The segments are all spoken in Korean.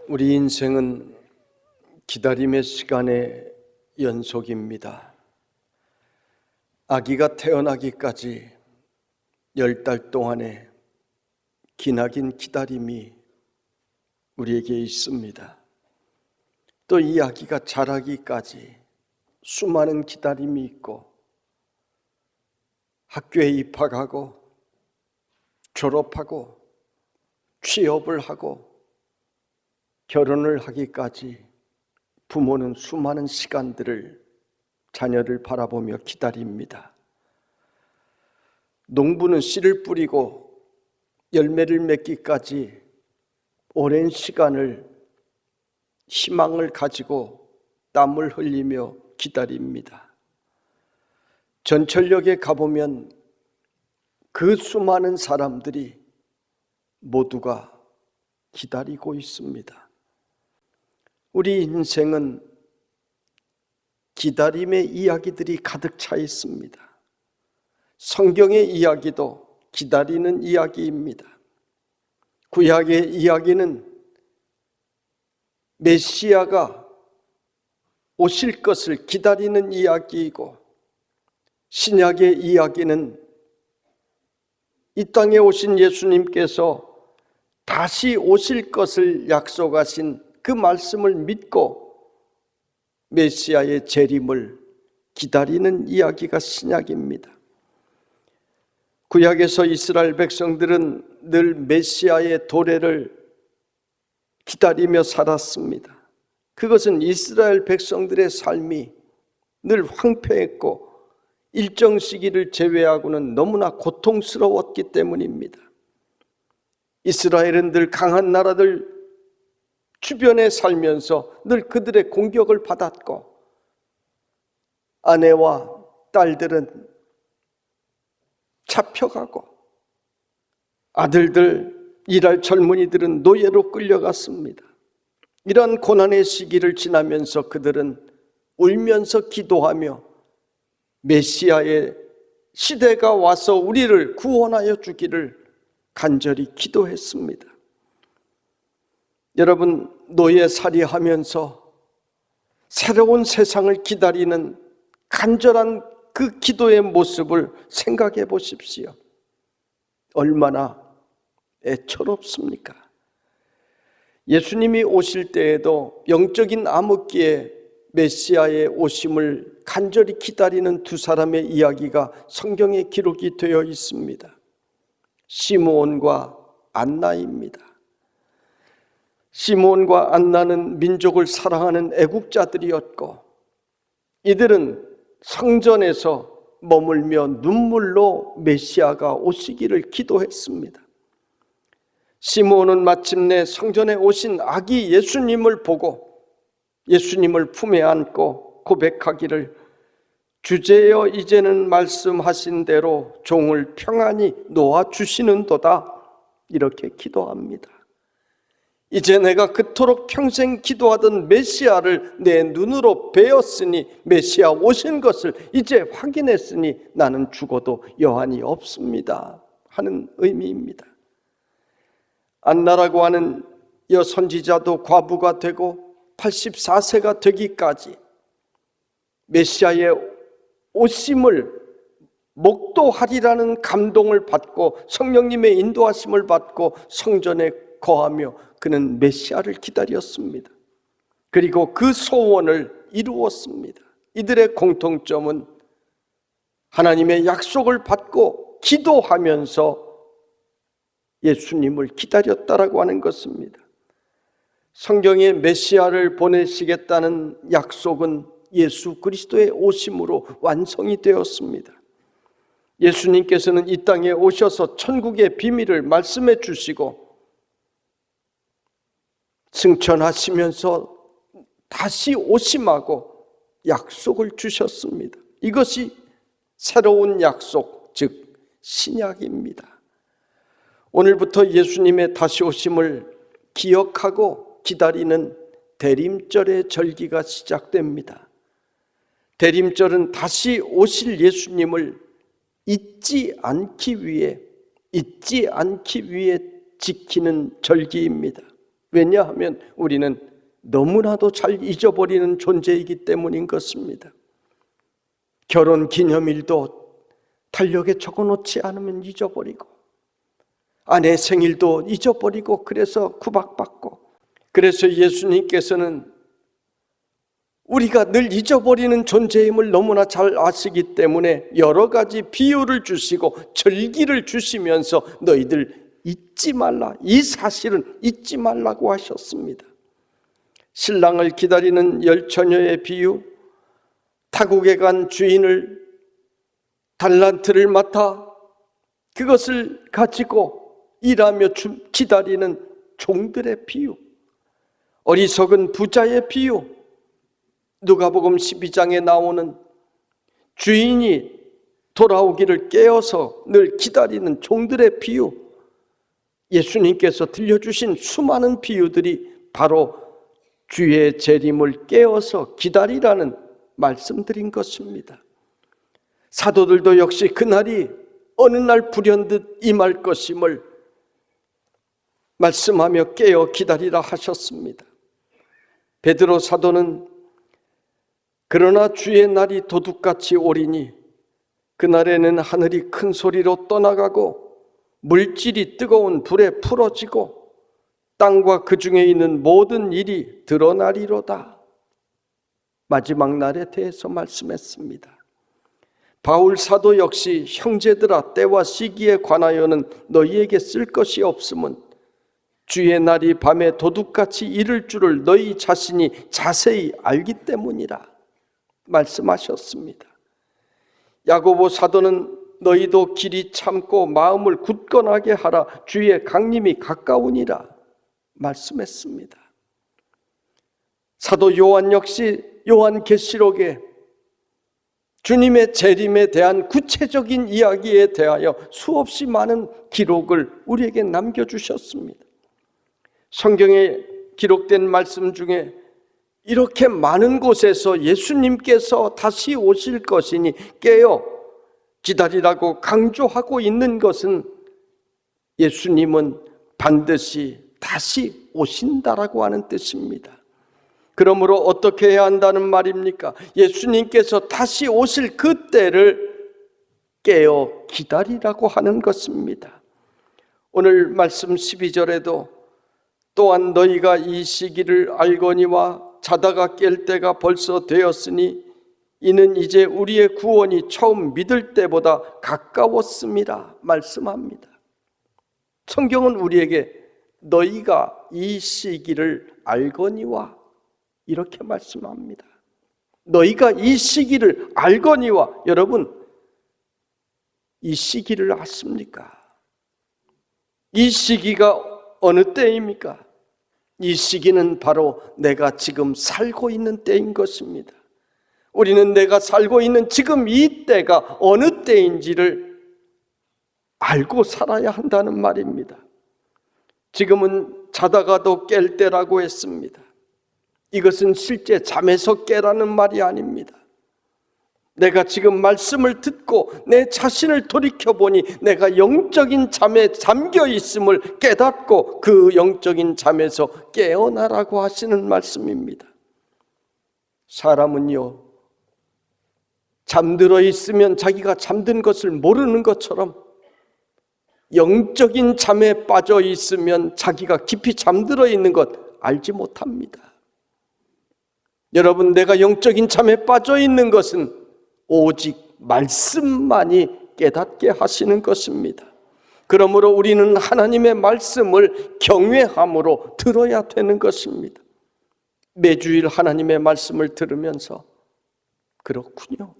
우리 인생은 기다림의 시간의 연속입니다. 아기가 태어나기까지 10달 동안의 기나긴 기다림이 우리에게 있습니다. 또 이 아기가 자라기까지 수많은 기다림이 있고, 학교에 입학하고 졸업하고 취업을 하고 결혼을 하기까지 부모는 수많은 시간들을 자녀를 바라보며 기다립니다. 농부는 씨를 뿌리고 열매를 맺기까지 오랜 시간을 희망을 가지고 땀을 흘리며 기다립니다. 전철역에 가보면 그 수많은 사람들이 모두가 기다리고 있습니다. 우리 인생은 기다림의 이야기들이 가득 차 있습니다. 성경의 이야기도 기다리는 이야기입니다. 구약의 이야기는 메시아가 오실 것을 기다리는 이야기이고, 신약의 이야기는 이 땅에 오신 예수님께서 다시 오실 것을 약속하신 그 말씀을 믿고 메시아의 재림을 기다리는 이야기가 신약입니다. 구약에서 이스라엘 백성들은 늘 메시아의 도래를 기다리며 살았습니다. 그것은 이스라엘 백성들의 삶이 늘 황폐했고 일정 시기를 제외하고는 너무나 고통스러웠기 때문입니다. 이스라엘은 늘 강한 나라들 주변에 살면서 늘 그들의 공격을 받았고, 아내와 딸들은 잡혀가고 아들들, 일할 젊은이들은 노예로 끌려갔습니다. 이런 고난의 시기를 지나면서 그들은 울면서 기도하며 메시아의 시대가 와서 우리를 구원하여 주기를 간절히 기도했습니다. 여러분, 노예살이하면서 새로운 세상을 기다리는 간절한 그 기도의 모습을 생각해 보십시오. 얼마나 애처롭습니까? 예수님이 오실 때에도 영적인 암흑기에 메시아의 오심을 간절히 기다리는 두 사람의 이야기가 성경에 기록이 되어 있습니다. 시므온과 안나입니다. 시므온과 안나는 민족을 사랑하는 애국자들이었고, 이들은 성전에서 머물며 눈물로 메시아가 오시기를 기도했습니다. 시므온은 마침내 성전에 오신 아기 예수님을 보고 예수님을 품에 안고 고백하기를, 주제여 이제는 말씀하신 대로 종을 평안히 놓아주시는도다, 이렇게 기도합니다. 이제 내가 그토록 평생 기도하던 메시아를 내 눈으로 배웠으니, 메시아 오신 것을 이제 확인했으니 나는 죽어도 여한이 없습니다 하는 의미입니다. 안나라고 하는 여선지자도 과부가 되고 84세가 되기까지 메시아의 오심을 목도하리라는 감동을 받고 성령님의 인도하심을 받고 성전에 거하며 그는 메시아를 기다렸습니다. 그리고 그 소원을 이루었습니다. 이들의 공통점은 하나님의 약속을 받고 기도하면서 예수님을 기다렸다라고 하는 것입니다. 성경에 메시아를 보내시겠다는 약속은 예수 그리스도의 오심으로 완성이 되었습니다. 예수님께서는 이 땅에 오셔서 천국의 비밀을 말씀해 주시고 승천하시면서 다시 오심하고 약속을 주셨습니다. 이것이 새로운 약속, 즉 신약입니다. 오늘부터 예수님의 다시 오심을 기억하고 기다리는 대림절의 절기가 시작됩니다. 대림절은 다시 오실 예수님을 잊지 않기 위해 지키는 절기입니다. 왜냐하면 우리는 너무나도 잘 잊어버리는 존재이기 때문인 것입니다. 결혼 기념일도 달력에 적어놓지 않으면 잊어버리고, 아내 생일도 잊어버리고, 그래서 구박받고. 그래서 예수님께서는 우리가 늘 잊어버리는 존재임을 너무나 잘 아시기 때문에 여러 가지 비유를 주시고 절기를 주시면서 너희들 잊지 말라, 이 사실은 잊지 말라고 하셨습니다. 신랑을 기다리는 열처녀의 비유, 타국에 간 주인을 달란트를 맡아 그것을 가지고 일하며 기다리는 종들의 비유, 어리석은 부자의 비유, 누가복음 12장에 나오는 주인이 돌아오기를 깨어서 늘 기다리는 종들의 비유, 예수님께서 들려주신 수많은 비유들이 바로 주의 재림을 깨어서 기다리라는 말씀드린 것입니다. 사도들도 역시 그날이 어느 날 불현듯 임할 것임을 말씀하며 깨어 기다리라 하셨습니다. 베드로 사도는 그러나 주의 날이 도둑같이 오리니 그날에는 하늘이 큰 소리로 떠나가고 물질이 뜨거운 불에 풀어지고 땅과 그 중에 있는 모든 일이 드러나리로다. 마지막 날에 대해서 말씀했습니다. 바울 사도 역시 형제들아, 때와 시기에 관하여는 너희에게 쓸 것이 없음은 주의 날이 밤에 도둑같이 이를 줄을 너희 자신이 자세히 알기 때문이라 말씀하셨습니다. 야고보 사도는 너희도 길이 참고 마음을 굳건하게 하라, 주의 강림이 가까우니라 말씀했습니다. 사도 요한 역시 요한계시록에 주님의 재림에 대한 구체적인 이야기에 대하여 수없이 많은 기록을 우리에게 남겨주셨습니다. 성경에 기록된 말씀 중에 이렇게 많은 곳에서 예수님께서 다시 오실 것이니 깨어 기다리라고 강조하고 있는 것은 예수님은 반드시 다시 오신다라고 하는 뜻입니다. 그러므로 어떻게 해야 한다는 말입니까? 예수님께서 다시 오실 그 때를 깨어 기다리라고 하는 것입니다. 오늘 말씀 12절에도 또한 너희가 이 시기를 알거니와 자다가 깰 때가 벌써 되었으니 이는 이제 우리의 구원이 처음 믿을 때보다 가까웠음이라 말씀합니다. 성경은 우리에게 너희가 이 시기를 알거니와 이렇게 말씀합니다. 너희가 이 시기를 알거니와, 여러분 이 시기를 아십니까? 이 시기가 어느 때입니까? 이 시기는 바로 내가 지금 살고 있는 때인 것입니다. 우리는 내가 살고 있는 지금 이 때가 어느 때인지를 알고 살아야 한다는 말입니다. 지금은 자다가도 깰 때라고 했습니다. 이것은 실제 잠에서 깨라는 말이 아닙니다. 내가 지금 말씀을 듣고 내 자신을 돌이켜보니 내가 영적인 잠에 잠겨 있음을 깨닫고 그 영적인 잠에서 깨어나라고 하시는 말씀입니다. 사람은요, 잠들어 있으면 자기가 잠든 것을 모르는 것처럼 영적인 잠에 빠져 있으면 자기가 깊이 잠들어 있는 것 알지 못합니다. 여러분, 내가 영적인 잠에 빠져 있는 것은 오직 말씀만이 깨닫게 하시는 것입니다. 그러므로 우리는 하나님의 말씀을 경외함으로 들어야 되는 것입니다. 매주일 하나님의 말씀을 들으면서 그렇군요,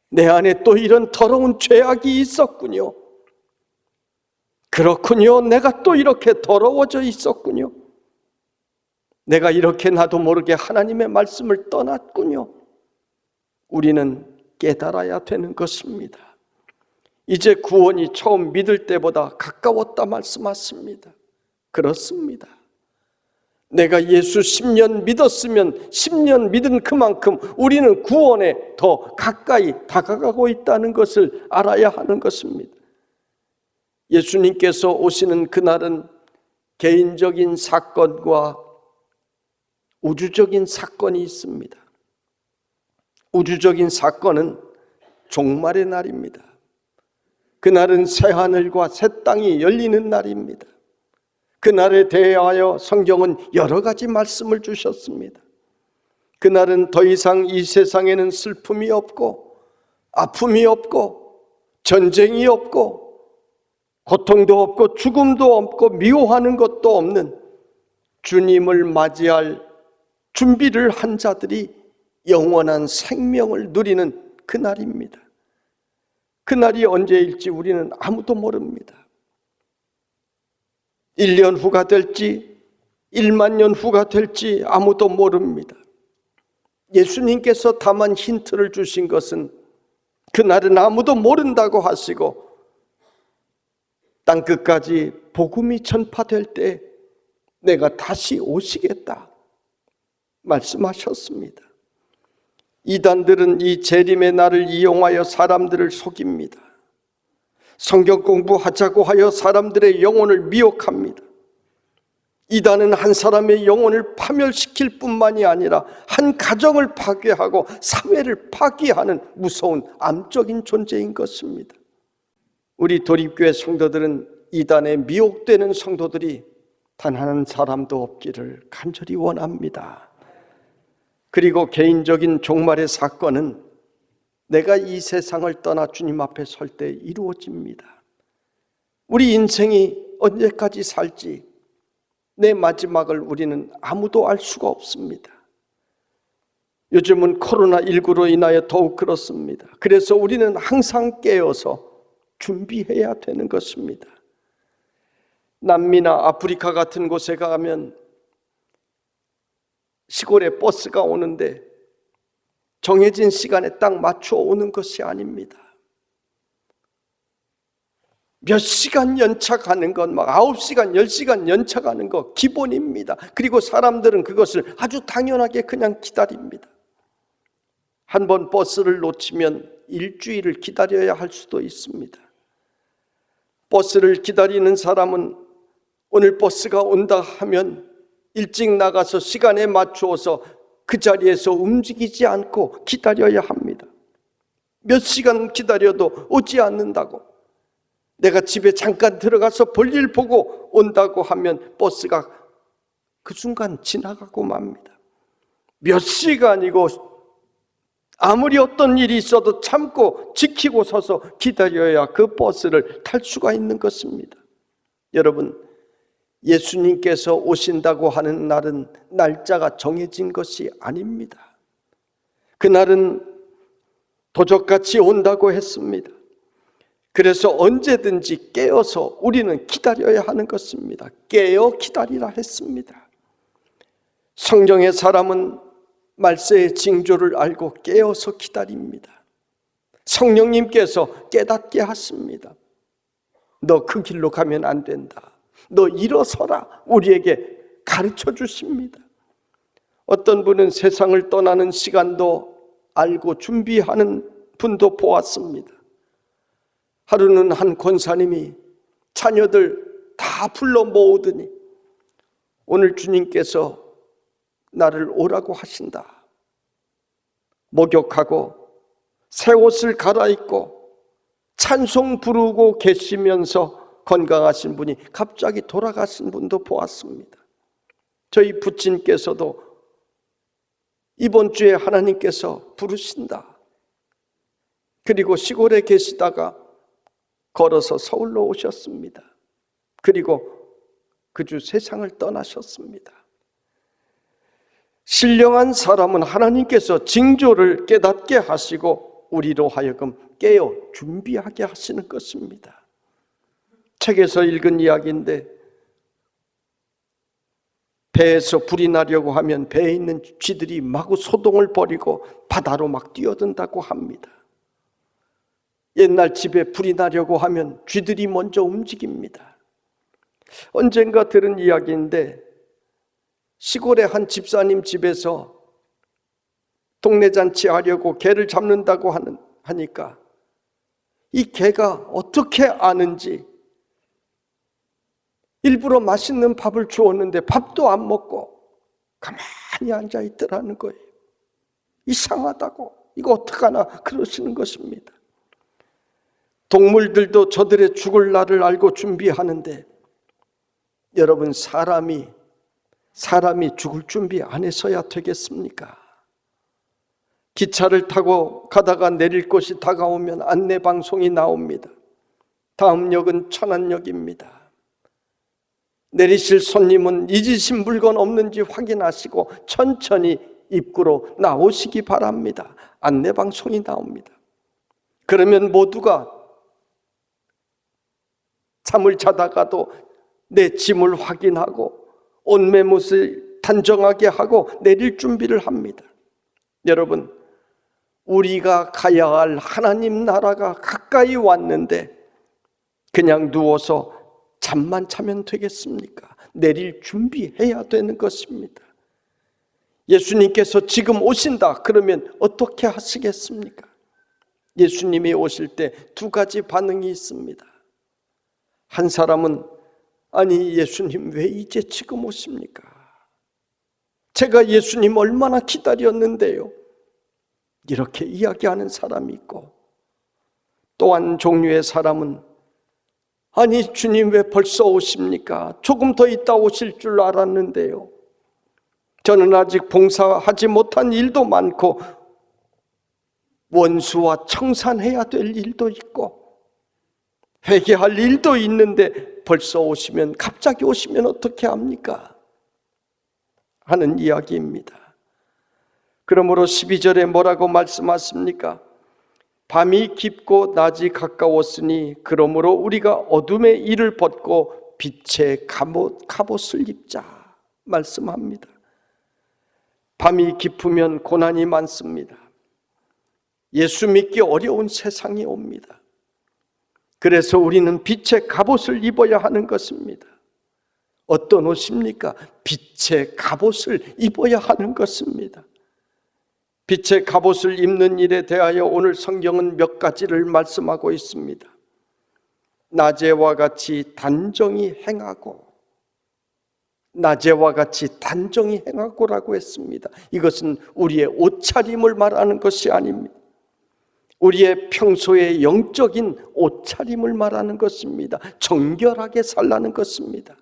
내 안에 또 이런 더러운 죄악이 있었군요, 그렇군요, 내가 또 이렇게 더러워져 있었군요, 내가 이렇게 나도 모르게 하나님의 말씀을 떠났군요. 우리는 깨달아야 되는 것입니다. 이제 구원이 처음 믿을 때보다 가까웠다 말씀하십니다. 그렇습니다. 내가 예수 10년 믿었으면 10년 믿은 그만큼 우리는 구원에 더 가까이 다가가고 있다는 것을 알아야 하는 것입니다. 예수님께서 오시는 그날은 개인적인 사건과 우주적인 사건이 있습니다. 우주적인 사건은 종말의 날입니다. 그날은 새하늘과 새 땅이 열리는 날입니다. 그날에 대하여 성경은 여러 가지 말씀을 주셨습니다. 그날은 더 이상 이 세상에는 슬픔이 없고 아픔이 없고 전쟁이 없고 고통도 없고 죽음도 없고 미워하는 것도 없는 주님을 맞이할 준비를 한 자들이 영원한 생명을 누리는 그날입니다. 그날이 언제일지 우리는 아무도 모릅니다. 1년 후가 될지 1만 년 후가 될지 아무도 모릅니다. 예수님께서 다만 힌트를 주신 것은 그날은 아무도 모른다고 하시고 땅끝까지 복음이 전파될 때 내가 다시 오시겠다 말씀하셨습니다. 이단들은 이 재림의 날을 이용하여 사람들을 속입니다. 성경 공부하자고 하여 사람들의 영혼을 미혹합니다. 이단은 한 사람의 영혼을 파멸시킬 뿐만이 아니라 한 가정을 파괴하고 사회를 파괴하는 무서운 암적인 존재인 것입니다. 우리 도립교회 성도들은 이단에 미혹되는 성도들이 단 한 사람도 없기를 간절히 원합니다. 그리고 개인적인 종말의 사건은 내가 이 세상을 떠나 주님 앞에 설 때 이루어집니다. 우리 인생이 언제까지 살지 내 마지막을 우리는 아무도 알 수가 없습니다. 요즘은 코로나19로 인하여 더욱 그렇습니다. 그래서 우리는 항상 깨어서 준비해야 되는 것입니다. 남미나 아프리카 같은 곳에 가면 시골에 버스가 오는데 정해진 시간에 딱 맞춰 오는 것이 아닙니다. 몇 시간 연차 가는 건 막 9시간, 10시간 연차 가는 거 기본입니다. 그리고 사람들은 그것을 아주 당연하게 그냥 기다립니다. 한 번 버스를 놓치면 일주일을 기다려야 할 수도 있습니다. 버스를 기다리는 사람은 오늘 버스가 온다 하면 일찍 나가서 시간에 맞추어서 그 자리에서 움직이지 않고 기다려야 합니다. 몇 시간 기다려도 오지 않는다고, 내가 집에 잠깐 들어가서 볼일 보고 온다고 하면 버스가 그 순간 지나가고 맙니다. 몇 시간이고 아무리 어떤 일이 있어도 참고 지키고 서서 기다려야 그 버스를 탈 수가 있는 것입니다. 여러분, 예수님께서 오신다고 하는 날은 날짜가 정해진 것이 아닙니다. 그날은 도적같이 온다고 했습니다. 그래서 언제든지 깨어서 우리는 기다려야 하는 것입니다. 깨어 기다리라 했습니다. 성령의 사람은 말세의 징조를 알고 깨어서 기다립니다. 성령님께서 깨닫게 하십니다. 너 그 길로 가면 안 된다. 너 일어서라. 우리에게 가르쳐 주십니다. 어떤 분은 세상을 떠나는 시간도 알고 준비하는 분도 보았습니다. 하루는 한 권사님이 자녀들 다 불러 모으더니 오늘 주님께서 나를 오라고 하신다. 목욕하고 새 옷을 갈아입고 찬송 부르고 계시면서 건강하신 분이 갑자기 돌아가신 분도 보았습니다. 저희 부친께서도 이번 주에 하나님께서 부르신다. 그리고 시골에 계시다가 걸어서 서울로 오셨습니다. 그리고 그 주 세상을 떠나셨습니다. 신령한 사람은 하나님께서 징조를 깨닫게 하시고 우리로 하여금 깨어 준비하게 하시는 것입니다. 책에서 읽은 이야기인데 배에서 불이 나려고 하면 배에 있는 쥐들이 마구 소동을 벌이고 바다로 막 뛰어든다고 합니다. 옛날 집에 불이 나려고 하면 쥐들이 먼저 움직입니다. 언젠가 들은 이야기인데 시골의 한 집사님 집에서 동네 잔치 하려고 개를 잡는다고 하니까 이 개가 어떻게 아는지 일부러 맛있는 밥을 주었는데 밥도 안 먹고 가만히 앉아 있더라는 거예요. 이상하다고, 이거 어떡하나 그러시는 것입니다. 동물들도 저들의 죽을 날을 알고 준비하는데, 여러분, 사람이 죽을 준비 안 해서야 되겠습니까? 기차를 타고 가다가 내릴 곳이 다가오면 안내방송이 나옵니다. 다음 역은 천안역입니다. 내리실 손님은 잊으신 물건 없는지 확인하시고 천천히 입구로 나오시기 바랍니다. 안내방송이 나옵니다. 그러면 모두가 잠을 자다가도 내 짐을 확인하고 옷매무새 단정하게 하고 내릴 준비를 합니다. 여러분, 우리가 가야 할 하나님 나라가 가까이 왔는데 그냥 누워서 잠만 자면 되겠습니까? 내릴 준비해야 되는 것입니다. 예수님께서 지금 오신다 그러면 어떻게 하시겠습니까? 예수님이 오실 때 두 가지 반응이 있습니다. 한 사람은, 아니 예수님 왜 이제 지금 오십니까? 제가 예수님 얼마나 기다렸는데요. 이렇게 이야기하는 사람이 있고, 또 한 종류의 사람은, 아니 주님 왜 벌써 오십니까? 조금 더 있다 오실 줄 알았는데요. 저는 아직 봉사하지 못한 일도 많고 원수와 청산해야 될 일도 있고 회개할 일도 있는데 벌써 오시면, 갑자기 오시면 어떻게 합니까? 하는 이야기입니다. 그러므로 12절에 뭐라고 말씀하십니까? 밤이 깊고 낮이 가까웠으니 그러므로 우리가 어둠의 일을 벗고 빛의 갑옷을 입자 말씀합니다. 밤이 깊으면 고난이 많습니다. 예수 믿기 어려운 세상이 옵니다. 그래서 우리는 빛의 갑옷을 입어야 하는 것입니다. 어떤 옷입니까? 빛의 갑옷을 입어야 하는 것입니다. 빛의 갑옷을 입는 일에 대하여 오늘 성경은 몇 가지를 말씀하고 있습니다. 낮에와 같이 단정히 행하고, 낮에와 같이 단정히 행하고라고 했습니다. 이것은 우리의 옷차림을 말하는 것이 아닙니다. 우리의 평소의 영적인 옷차림을 말하는 것입니다. 정결하게 살라는 것입니다.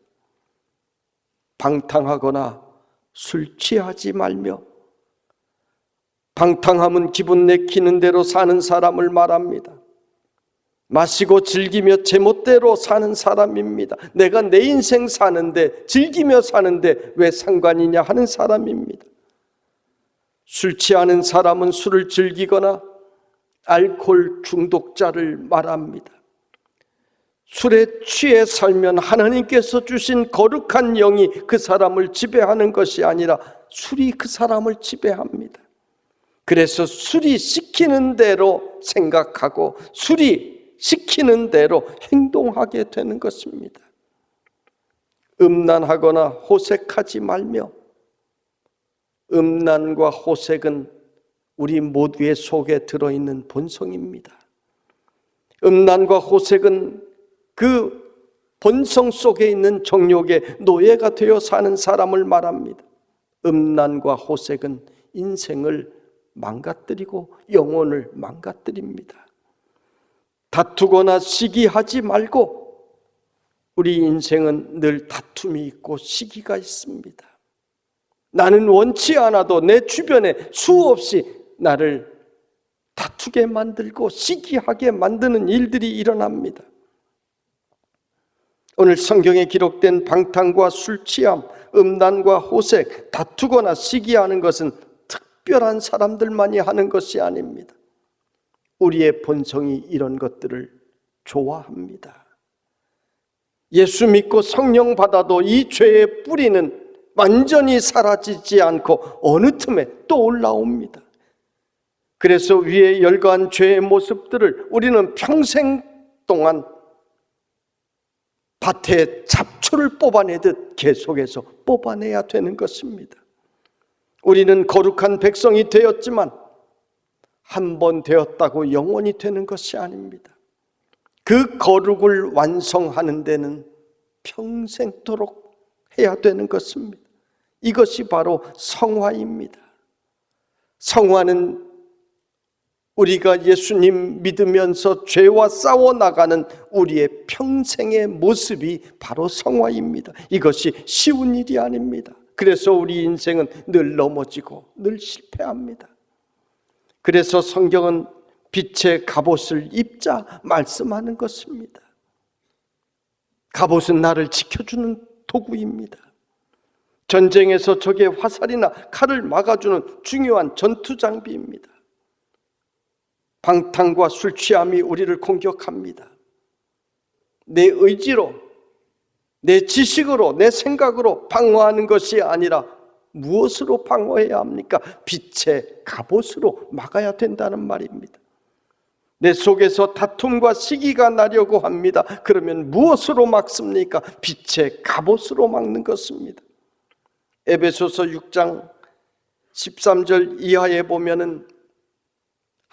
방탕하거나 술 취하지 말며, 방탕함은 기분 내키는 대로 사는 사람을 말합니다. 마시고 즐기며 제멋대로 사는 사람입니다. 내가 내 인생 사는데, 즐기며 사는데 왜 상관이냐 하는 사람입니다. 술 취하는 사람은 술을 즐기거나 알코올 중독자를 말합니다. 술에 취해 살면 하나님께서 주신 거룩한 영이 그 사람을 지배하는 것이 아니라 술이 그 사람을 지배합니다. 그래서 술이 시키는 대로 생각하고 술이 시키는 대로 행동하게 되는 것입니다. 음란하거나 호색하지 말며, 음란과 호색은 우리 모두의 속에 들어있는 본성입니다. 음란과 호색은 그 본성 속에 있는 정욕의 노예가 되어 사는 사람을 말합니다. 음란과 호색은 인생을 망가뜨리고 영혼을 망가뜨립니다. 다투거나 시기하지 말고, 우리 인생은 늘 다툼이 있고 시기가 있습니다. 나는 원치 않아도 내 주변에 수없이 나를 다투게 만들고 시기하게 만드는 일들이 일어납니다. 오늘 성경에 기록된 방탕과 술 취함, 음란과 호색, 다투거나 시기하는 것은 특별한 사람들만이 하는 것이 아닙니다. 우리의 본성이 이런 것들을 좋아합니다. 예수 믿고 성령 받아도 이 죄의 뿌리는 완전히 사라지지 않고 어느 틈에 또 올라옵니다. 그래서 위에 열거한 죄의 모습들을 우리는 평생 동안 밭에 잡초를 뽑아내듯 계속해서 뽑아내야 되는 것입니다. 우리는 거룩한 백성이 되었지만 한 번 되었다고 영원히 되는 것이 아닙니다. 그 거룩을 완성하는 데는 평생토록 해야 되는 것입니다. 이것이 바로 성화입니다. 성화는 우리가 예수님 믿으면서 죄와 싸워나가는 우리의 평생의 모습이 바로 성화입니다. 이것이 쉬운 일이 아닙니다. 그래서 우리 인생은 늘 넘어지고 늘 실패합니다. 그래서 성경은 빛의 갑옷을 입자 말씀하는 것입니다. 갑옷은 나를 지켜주는 도구입니다. 전쟁에서 적의 화살이나 칼을 막아주는 중요한 전투 장비입니다. 방탕과 술 취함이 우리를 공격합니다. 내 의지로, 내 지식으로, 내 생각으로 방어하는 것이 아니라 무엇으로 방어해야 합니까? 빛의 갑옷으로 막아야 된다는 말입니다. 내 속에서 다툼과 시기가 나려고 합니다. 그러면 무엇으로 막습니까? 빛의 갑옷으로 막는 것입니다. 에베소서 6장 13절 이하에 보면은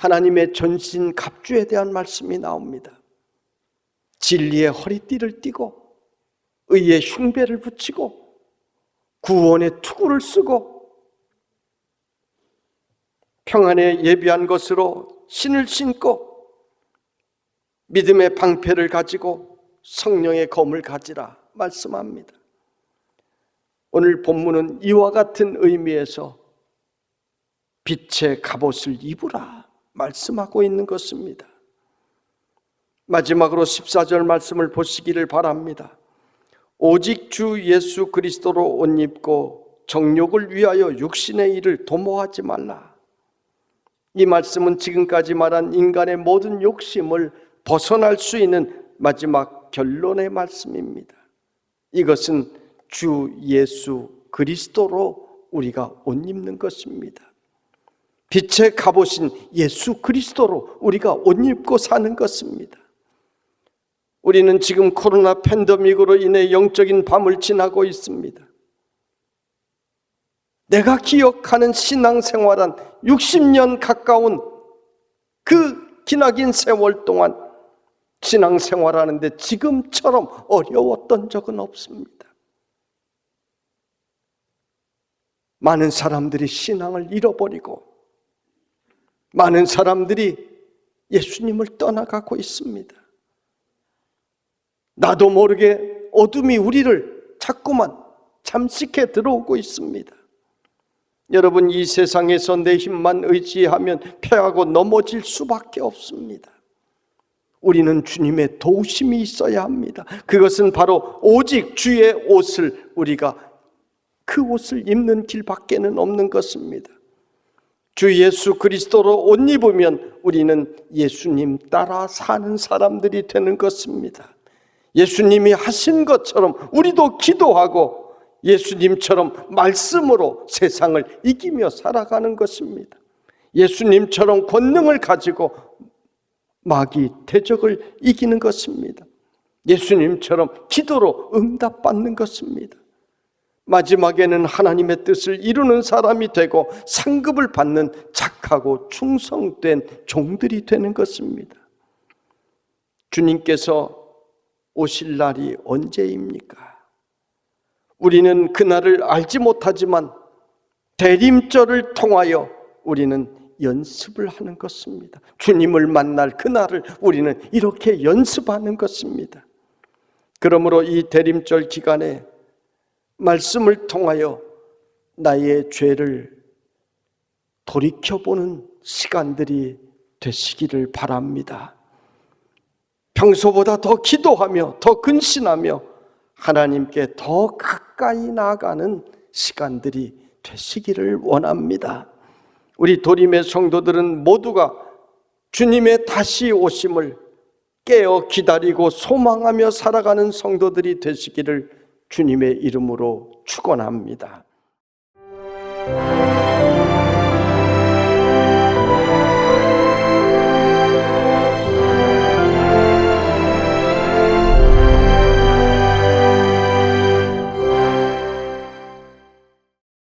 하나님의 전신 갑주에 대한 말씀이 나옵니다. 진리의 허리띠를 띠고 의의 흉배를 붙이고 구원의 투구를 쓰고 평안에 예비한 것으로 신을 신고 믿음의 방패를 가지고 성령의 검을 가지라 말씀합니다. 오늘 본문은 이와 같은 의미에서 빛의 갑옷을 입으라 말씀하고 있는 것입니다. 마지막으로 14절 말씀을 보시기를 바랍니다. 오직 주 예수 그리스도로 옷 입고 정욕을 위하여 육신의 일을 도모하지 말라. 이 말씀은 지금까지 말한 인간의 모든 욕심을 벗어날 수 있는 마지막 결론의 말씀입니다. 이것은 주 예수 그리스도로 우리가 옷 입는 것입니다. 빛의 갑옷인 예수 그리스도로 우리가 옷 입고 사는 것입니다. 우리는 지금 코로나 팬데믹으로 인해 영적인 밤을 지나고 있습니다. 내가 기억하는 신앙생활한 60년 가까운 그 기나긴 세월 동안 신앙생활하는데 지금처럼 어려웠던 적은 없습니다. 많은 사람들이 신앙을 잃어버리고 많은 사람들이 예수님을 떠나가고 있습니다. 나도 모르게 어둠이 우리를 자꾸만 잠식해 들어오고 있습니다. 여러분, 이 세상에서 내 힘만 의지하면 패하고 넘어질 수밖에 없습니다. 우리는 주님의 도우심이 있어야 합니다. 그것은 바로 오직 주의 옷을 우리가 그 옷을 입는 길밖에는 없는 것입니다. 주 예수 그리스도로 옷 입으면 우리는 예수님 따라 사는 사람들이 되는 것입니다. 예수님이 하신 것처럼 우리도 기도하고 예수님처럼 말씀으로 세상을 이기며 살아가는 것입니다. 예수님처럼 권능을 가지고 마귀 대적을 이기는 것입니다. 예수님처럼 기도로 응답받는 것입니다. 마지막에는 하나님의 뜻을 이루는 사람이 되고 상급을 받는 착하고 충성된 종들이 되는 것입니다. 주님께서 오실 날이 언제입니까? 우리는 그날을 알지 못하지만 대림절을 통하여 우리는 연습을 하는 것입니다. 주님을 만날 그날을 우리는 이렇게 연습하는 것입니다. 그러므로 이 대림절 기간에 말씀을 통하여 나의 죄를 돌이켜보는 시간들이 되시기를 바랍니다. 평소보다 더 기도하며 더 근신하며 하나님께 더 가까이 나아가는 시간들이 되시기를 원합니다. 우리 도림의 성도들은 모두가 주님의 다시 오심을 깨어 기다리고 소망하며 살아가는 성도들이 되시기를 주님의 이름으로 축원합니다.